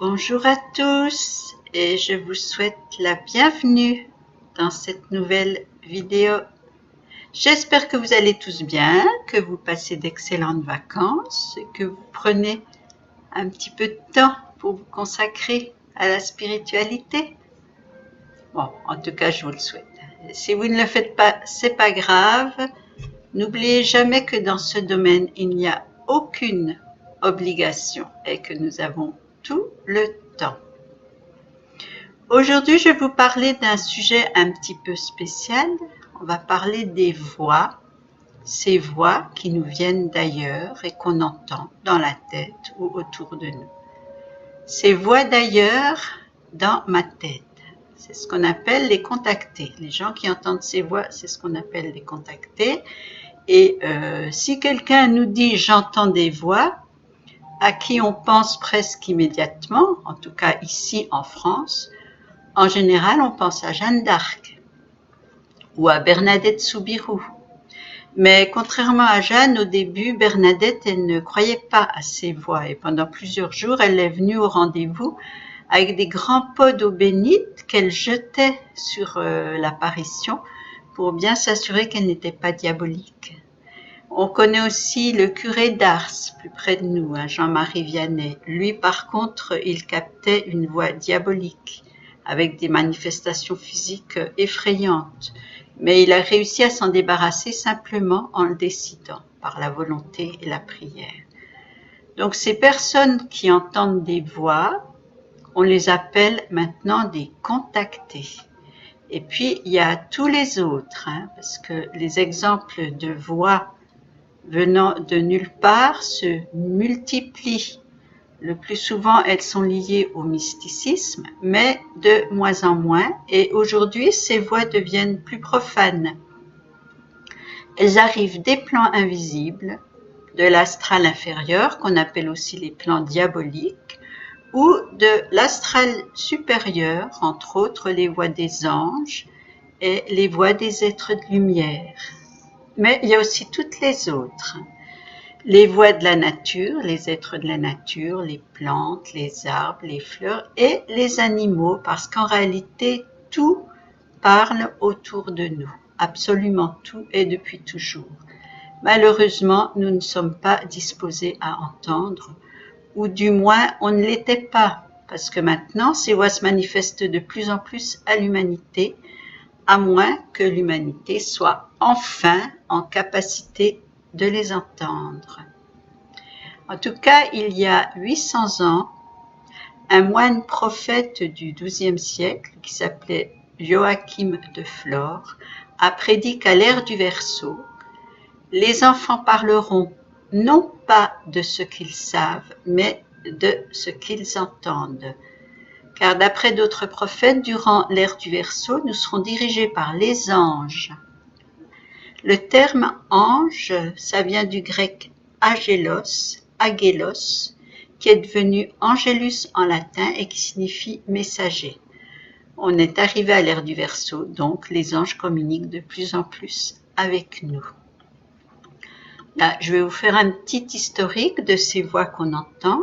Bonjour à tous et je vous souhaite la bienvenue dans cette nouvelle vidéo. J'espère que vous allez tous bien, que vous passez d'excellentes vacances et que vous prenez un petit peu de temps pour vous consacrer à la spiritualité. Bon, en tout cas, je vous le souhaite. Si vous ne le faites pas, c'est pas grave. N'oubliez jamais que dans ce domaine, il n'y a aucune obligation et que nous avons tout le temps. Aujourd'hui, je vais vous parler d'un sujet un petit peu spécial. On va parler des voix, ces voix qui nous viennent d'ailleurs et qu'on entend dans la tête ou autour de nous. Ces voix d'ailleurs dans ma tête, c'est ce qu'on appelle les contactés. Les gens qui entendent ces voix, c'est ce qu'on appelle les contactés. Et si quelqu'un nous dit « j'entends des voix », à qui on pense presque immédiatement, en tout cas ici en France, en général on pense à Jeanne d'Arc ou à Bernadette Soubirous. Mais contrairement à Jeanne, au début, Bernadette, elle ne croyait pas à ces voix et pendant plusieurs jours, elle est venue au rendez-vous avec des grands pots d'eau bénite qu'elle jetait sur l'apparition pour bien s'assurer qu'elle n'était pas diabolique. On connaît aussi le curé d'Ars, plus près de nous, Jean-Marie Vianney. Lui, par contre, il captait une voix diabolique, avec des manifestations physiques effrayantes. Mais il a réussi à s'en débarrasser simplement en le décidant, par la volonté et la prière. Donc ces personnes qui entendent des voix, on les appelle maintenant des contactés. Et puis, il y a tous les autres, parce que les exemples de voix venant de nulle part se multiplient. Le plus souvent, elles sont liées au mysticisme, mais de moins en moins. Et aujourd'hui, ces voix deviennent plus profanes. Elles arrivent des plans invisibles, de l'astral inférieur, qu'on appelle aussi les plans diaboliques, ou de l'astral supérieur, entre autres les voix des anges et les voix des êtres de lumière. Mais il y a aussi toutes les autres. Les voix de la nature, les êtres de la nature, les plantes, les arbres, les fleurs et les animaux, parce qu'en réalité, tout parle autour de nous. Absolument tout et depuis toujours. Malheureusement, nous ne sommes pas disposés à entendre, ou du moins, on ne l'était pas, parce que maintenant, ces voix se manifestent de plus en plus à l'humanité, à moins que l'humanité soit enfin en capacité de les entendre. En tout cas, il y a 800 ans, un moine prophète du XIIe siècle, qui s'appelait Joachim de Flore, a prédit qu'à l'ère du Verseau, les enfants parleront non pas de ce qu'ils savent, mais de ce qu'ils entendent. Car d'après d'autres prophètes, durant l'ère du Verseau, nous serons dirigés par les anges. Le terme ange, ça vient du grec agélos, qui est devenu angélus en latin et qui signifie messager. On est arrivé à l'ère du Verseau, donc les anges communiquent de plus en plus avec nous. Là, je vais vous faire un petit historique de ces voix qu'on entend.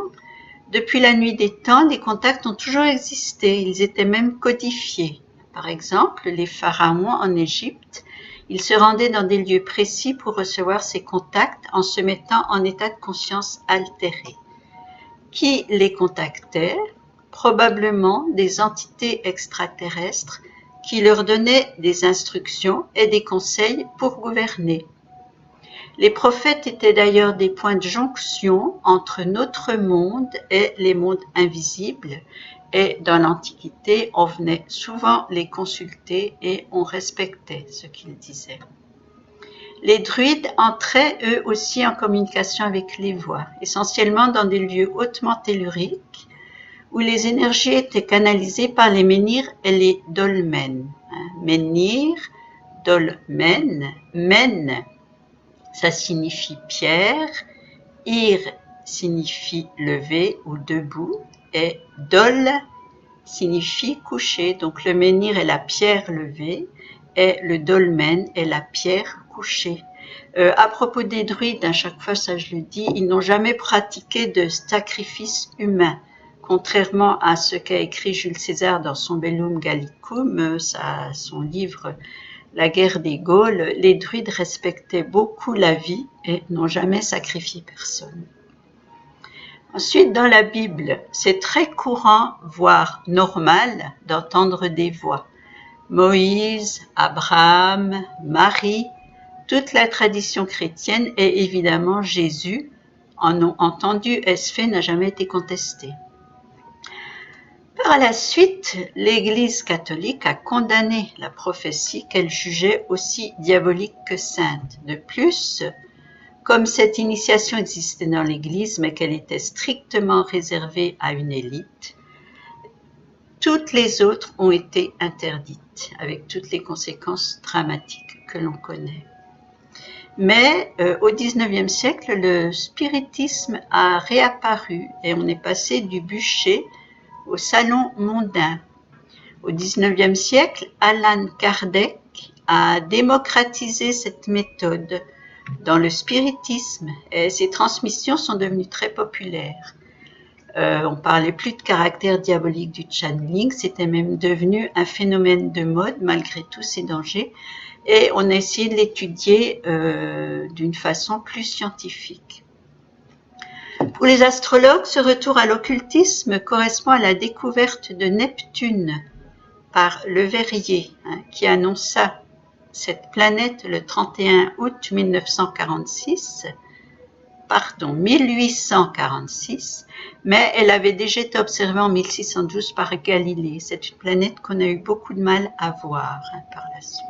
Depuis la nuit des temps, les contacts ont toujours existé, ils étaient même codifiés. Par exemple, les pharaons en Égypte, ils se rendaient dans des lieux précis pour recevoir ces contacts en se mettant en état de conscience altéré. Qui les contactait? Probablement des entités extraterrestres qui leur donnaient des instructions et des conseils pour gouverner. Les prophètes étaient d'ailleurs des points de jonction entre notre monde et les mondes invisibles, et dans l'Antiquité, on venait souvent les consulter et on respectait ce qu'ils disaient. Les druides entraient eux aussi en communication avec les voix, essentiellement dans des lieux hautement telluriques, où les énergies étaient canalisées par les menhirs et les dolmens. Menhir, dolmen, men, ça signifie pierre, ir signifie lever ou debout, et dol signifie coucher. Donc le menhir est la pierre levée et le dolmen est la pierre couchée. À propos des druides, à chaque fois ça je le dis, ils n'ont jamais pratiqué de sacrifice humain, Contrairement à ce qu'a écrit Jules César dans son Bellum Gallicum, son livre La guerre des Gaules, les druides respectaient beaucoup la vie et n'ont jamais sacrifié personne. Ensuite, dans la Bible, c'est très courant, voire normal, d'entendre des voix. Moïse, Abraham, Marie, toute la tradition chrétienne et évidemment Jésus en ont entendu, est-ce fait, n'a jamais été contesté. Par la suite, l'Église catholique a condamné la prophétie qu'elle jugeait aussi diabolique que sainte. De plus, comme cette initiation existait dans l'Église mais qu'elle était strictement réservée à une élite, toutes les autres ont été interdites, avec toutes les conséquences dramatiques que l'on connaît. Mais au XIXe siècle, le spiritisme a réapparu et on est passé du bûcher au salon mondain. Au XIXe siècle, Allan Kardec a démocratisé cette méthode dans le spiritisme et ses transmissions sont devenues très populaires. On parlait plus de caractère diabolique du channeling, c'était même devenu un phénomène de mode malgré tous ses dangers et on a essayé de l'étudier d'une façon plus scientifique. Pour les astrologues, ce retour à l'occultisme correspond à la découverte de Neptune par Le Verrier, qui annonça cette planète le 31 août 1846, mais elle avait déjà été observée en 1612 par Galilée. C'est une planète qu'on a eu beaucoup de mal à voir par la suite.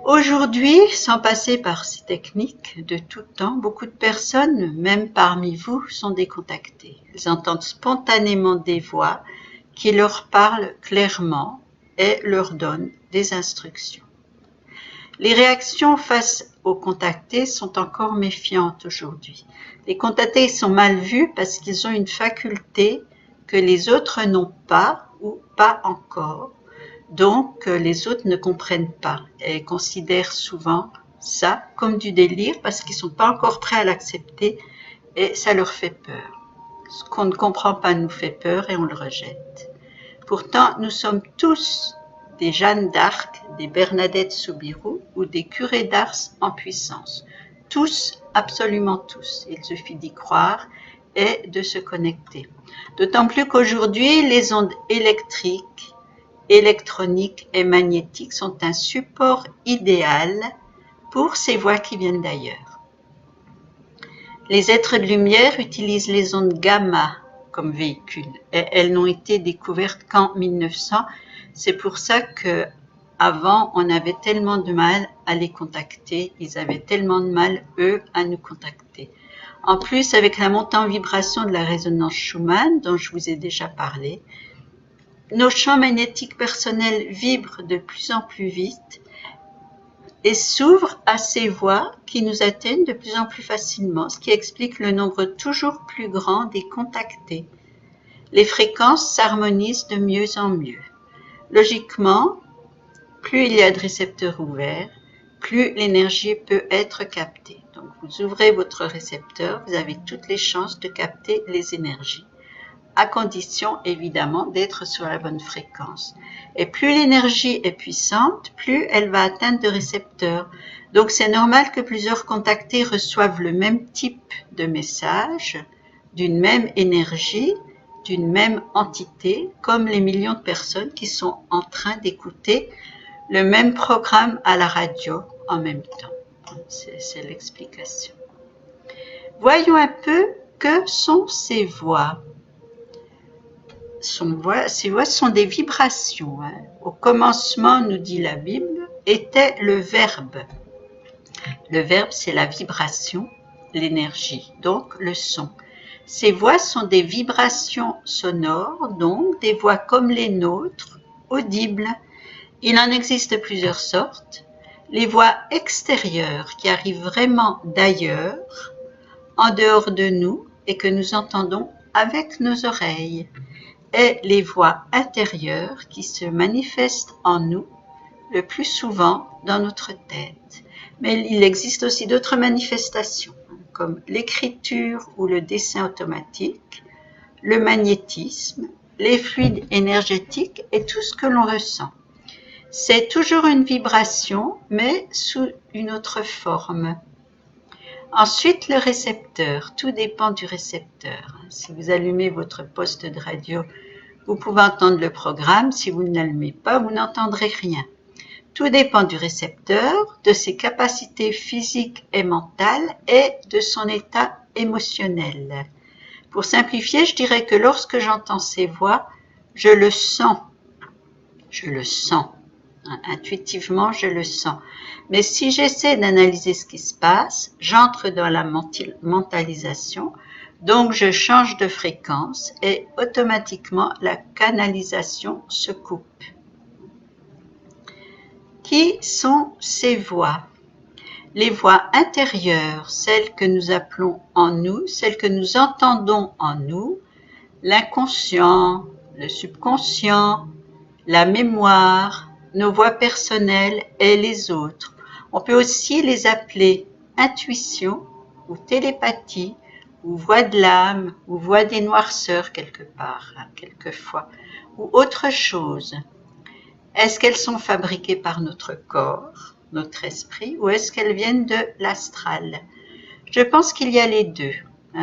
Aujourd'hui, sans passer par ces techniques de tout temps, beaucoup de personnes, même parmi vous, sont décontactées. Elles entendent spontanément des voix qui leur parlent clairement et leur donnent des instructions. Les réactions face aux contactés sont encore méfiantes aujourd'hui. Les contactés sont mal vus parce qu'ils ont une faculté que les autres n'ont pas ou pas encore. Donc, les autres ne comprennent pas et considèrent souvent ça comme du délire parce qu'ils ne sont pas encore prêts à l'accepter et ça leur fait peur. Ce qu'on ne comprend pas nous fait peur et on le rejette. Pourtant, nous sommes tous des Jeanne d'Arc, des Bernadette Soubirous ou des curés d'Ars en puissance. Tous, absolument tous. Il suffit d'y croire et de se connecter. D'autant plus qu'aujourd'hui, les ondes électriques, électroniques et magnétiques sont un support idéal pour ces voix qui viennent d'ailleurs. Les êtres de lumière utilisent les ondes gamma comme véhicule et elles n'ont été découvertes qu'en 1900. C'est pour ça que avant on avait tellement de mal à les contacter, ils avaient tellement de mal eux à nous contacter. En plus, avec la montée en vibration de la résonance Schumann dont je vous ai déjà parlé, nos champs magnétiques personnels vibrent de plus en plus vite et s'ouvrent à ces voix qui nous atteignent de plus en plus facilement, ce qui explique le nombre toujours plus grand des contactés. Les fréquences s'harmonisent de mieux en mieux. Logiquement, plus il y a de récepteurs ouverts, plus l'énergie peut être captée. Donc, vous ouvrez votre récepteur, vous avez toutes les chances de capter les énergies, à condition évidemment d'être sur la bonne fréquence. Et plus l'énergie est puissante, plus elle va atteindre de récepteurs. Donc c'est normal que plusieurs contactés reçoivent le même type de message, d'une même énergie, d'une même entité, comme les millions de personnes qui sont en train d'écouter le même programme à la radio en même temps. C'est l'explication. Voyons un peu que sont ces voix. Ces voix sont des vibrations. Au commencement, nous dit la Bible, était le Verbe. Le Verbe, c'est la vibration, l'énergie, donc le son. Ces voix sont des vibrations sonores, donc des voix comme les nôtres, audibles. Il en existe plusieurs sortes. Les voix extérieures qui arrivent vraiment d'ailleurs, en dehors de nous, et que nous entendons avec nos oreilles. Et les voix intérieures qui se manifestent en nous, le plus souvent dans notre tête. Mais il existe aussi d'autres manifestations, comme l'écriture ou le dessin automatique, le magnétisme, les fluides énergétiques et tout ce que l'on ressent. C'est toujours une vibration, mais sous une autre forme. Ensuite, le récepteur. Tout dépend du récepteur. Si vous allumez votre poste de radio, vous pouvez entendre le programme. Si vous ne l'allumez pas, vous n'entendrez rien. Tout dépend du récepteur, de ses capacités physiques et mentales et de son état émotionnel. Pour simplifier, je dirais que lorsque j'entends ces voix, je le sens. Je le sens. Intuitivement, je le sens. Mais si j'essaie d'analyser ce qui se passe, j'entre dans la mentalisation, donc je change de fréquence et automatiquement la canalisation se coupe. Qui sont ces voix? Les voix intérieures, celles que nous appelons en nous, celles que nous entendons en nous, l'inconscient, le subconscient, la mémoire, nos voix personnelles et les autres. On peut aussi les appeler intuition ou télépathie ou voix de l'âme ou voix des noirceurs quelque part, quelquefois, ou autre chose. Est-ce qu'elles sont fabriquées par notre corps, notre esprit, ou est-ce qu'elles viennent de l'astral? Je pense qu'il y a les deux,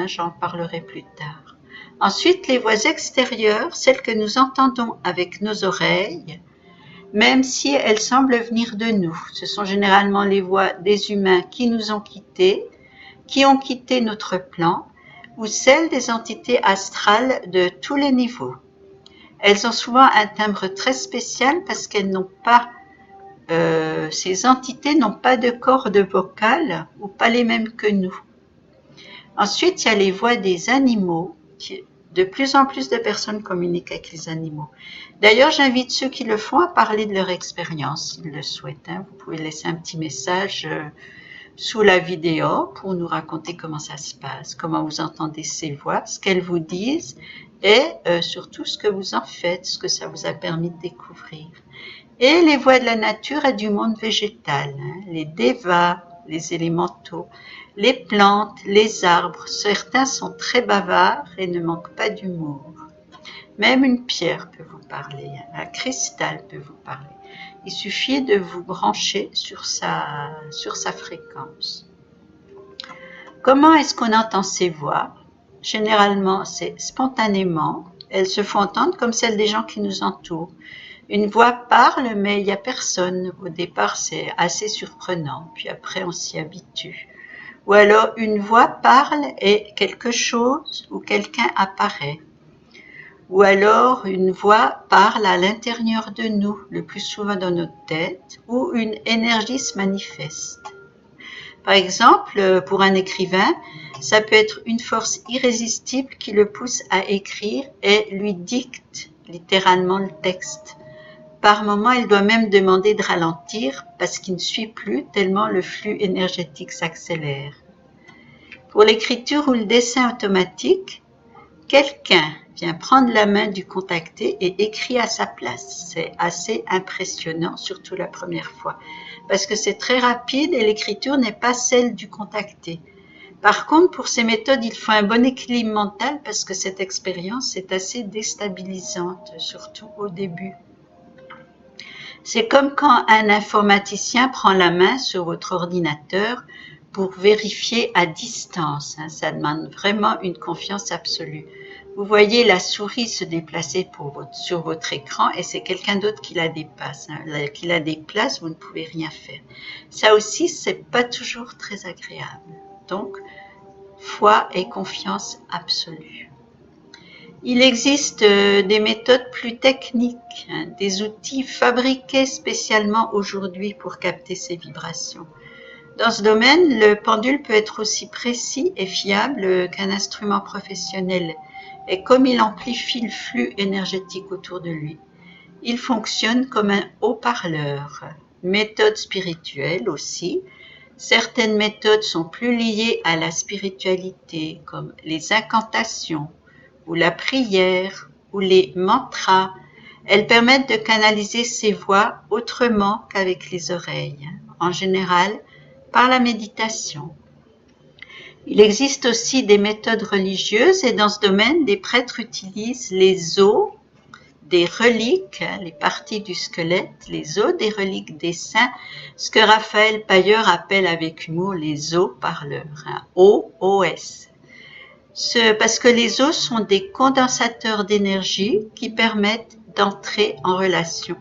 j'en parlerai plus tard. Ensuite, les voix extérieures, celles que nous entendons avec nos oreilles, même si elles semblent venir de nous. Ce sont généralement les voix des humains qui nous ont quittés, qui ont quitté notre plan, ou celles des entités astrales de tous les niveaux. Elles ont souvent un timbre très spécial parce qu'elles n'ont pas, ces entités n'ont pas de corde vocale ou pas les mêmes que nous. Ensuite, il y a les voix des animaux. De plus en plus de personnes communiquent avec les animaux. D'ailleurs, j'invite ceux qui le font à parler de leur expérience, s'ils le souhaitent. Vous pouvez laisser un petit message sous la vidéo pour nous raconter comment ça se passe, comment vous entendez ces voix, ce qu'elles vous disent et surtout ce que vous en faites, ce que ça vous a permis de découvrir. Et les voix de la nature et du monde végétal, les devas, les élémentaux, les plantes, les arbres, certains sont très bavards et ne manquent pas d'humour. Même une pierre peut vous parler, un cristal peut vous parler. Il suffit de vous brancher sur sa fréquence. Comment est-ce qu'on entend ces voix? Généralement, c'est spontanément. Elles se font entendre comme celles des gens qui nous entourent. Une voix parle, mais il n'y a personne. Au départ, c'est assez surprenant, puis après, on s'y habitue. Ou alors, une voix parle et quelque chose ou quelqu'un apparaît. Ou alors, une voix parle à l'intérieur de nous, le plus souvent dans notre tête, ou une énergie se manifeste. Par exemple, pour un écrivain, ça peut être une force irrésistible qui le pousse à écrire et lui dicte littéralement le texte. Par moments, il doit même demander de ralentir parce qu'il ne suit plus tellement le flux énergétique s'accélère. Pour l'écriture ou le dessin automatique, quelqu'un vient prendre la main du contacté et écrit à sa place. C'est assez impressionnant, surtout la première fois, parce que c'est très rapide et l'écriture n'est pas celle du contacté. Par contre, pour ces méthodes, il faut un bon équilibre mental parce que cette expérience est assez déstabilisante, surtout au début. C'est comme quand un informaticien prend la main sur votre ordinateur pour vérifier à distance. Ça demande vraiment une confiance absolue. Vous voyez la souris se déplacer sur votre écran et c'est quelqu'un d'autre qui la dépasse. Qui la déplace, vous ne pouvez rien faire. Ça aussi, c'est pas toujours très agréable. Donc, foi et confiance absolue. Il existe des méthodes plus techniques, des outils fabriqués spécialement aujourd'hui pour capter ces vibrations. Dans ce domaine, le pendule peut être aussi précis et fiable qu'un instrument professionnel. Et comme il amplifie le flux énergétique autour de lui, il fonctionne comme un haut-parleur. Méthode spirituelle aussi. Certaines méthodes sont plus liées à la spiritualité, comme les incantations, ou la prière, ou les mantras. Elles permettent de canaliser ces voix autrement qu'avec les oreilles. En général, par la méditation. Il existe aussi des méthodes religieuses et dans ce domaine, des prêtres utilisent les os des reliques, les parties du squelette, les os des reliques des saints, ce que Raphaël Pailleur appelle avec humour les os parleurs, O-O-S. Parce que les os sont des condensateurs d'énergie qui permettent d'entrer en relation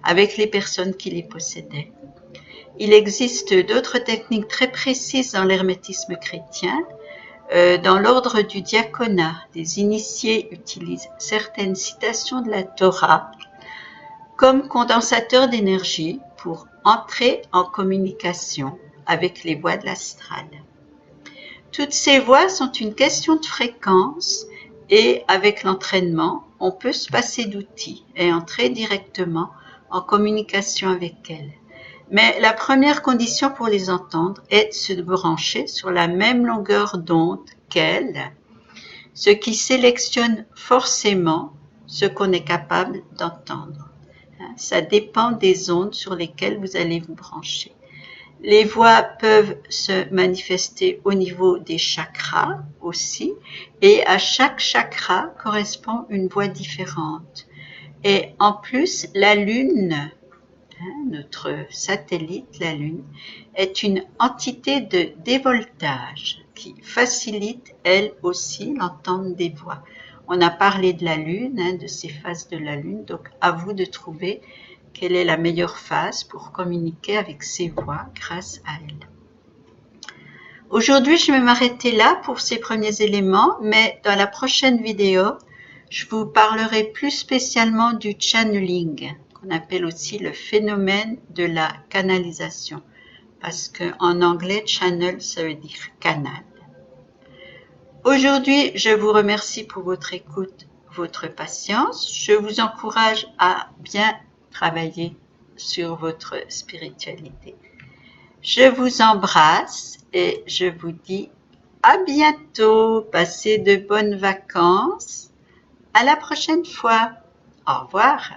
avec les personnes qui les possédaient. Il existe d'autres techniques très précises dans l'hermétisme chrétien. Dans l'ordre du diaconat, des initiés utilisent certaines citations de la Torah comme condensateur d'énergie pour entrer en communication avec les voies de l'astral. Toutes ces voies sont une question de fréquence et avec l'entraînement, on peut se passer d'outils et entrer directement en communication avec elles. Mais la première condition pour les entendre est de se brancher sur la même longueur d'onde qu'elles, ce qui sélectionne forcément ce qu'on est capable d'entendre. Ça dépend des ondes sur lesquelles vous allez vous brancher. Les voix peuvent se manifester au niveau des chakras aussi, et à chaque chakra correspond une voix différente. Et en plus, la Lune, notre satellite, la Lune, est une entité de dévoltage qui facilite, elle aussi, l'entente des voix. On a parlé de la Lune, de ces phases de la Lune, donc à vous de trouver quelle est la meilleure phase pour communiquer avec ces voix grâce à elle. Aujourd'hui, je vais m'arrêter là pour ces premiers éléments, mais dans la prochaine vidéo, je vous parlerai plus spécialement du channeling, qu'on appelle aussi le phénomène de la canalisation, parce qu'en anglais, channel, ça veut dire canal. Aujourd'hui, je vous remercie pour votre écoute, votre patience. Je vous encourage à bien travailler sur votre spiritualité. Je vous embrasse et je vous dis à bientôt. Passez de bonnes vacances. À la prochaine fois. Au revoir.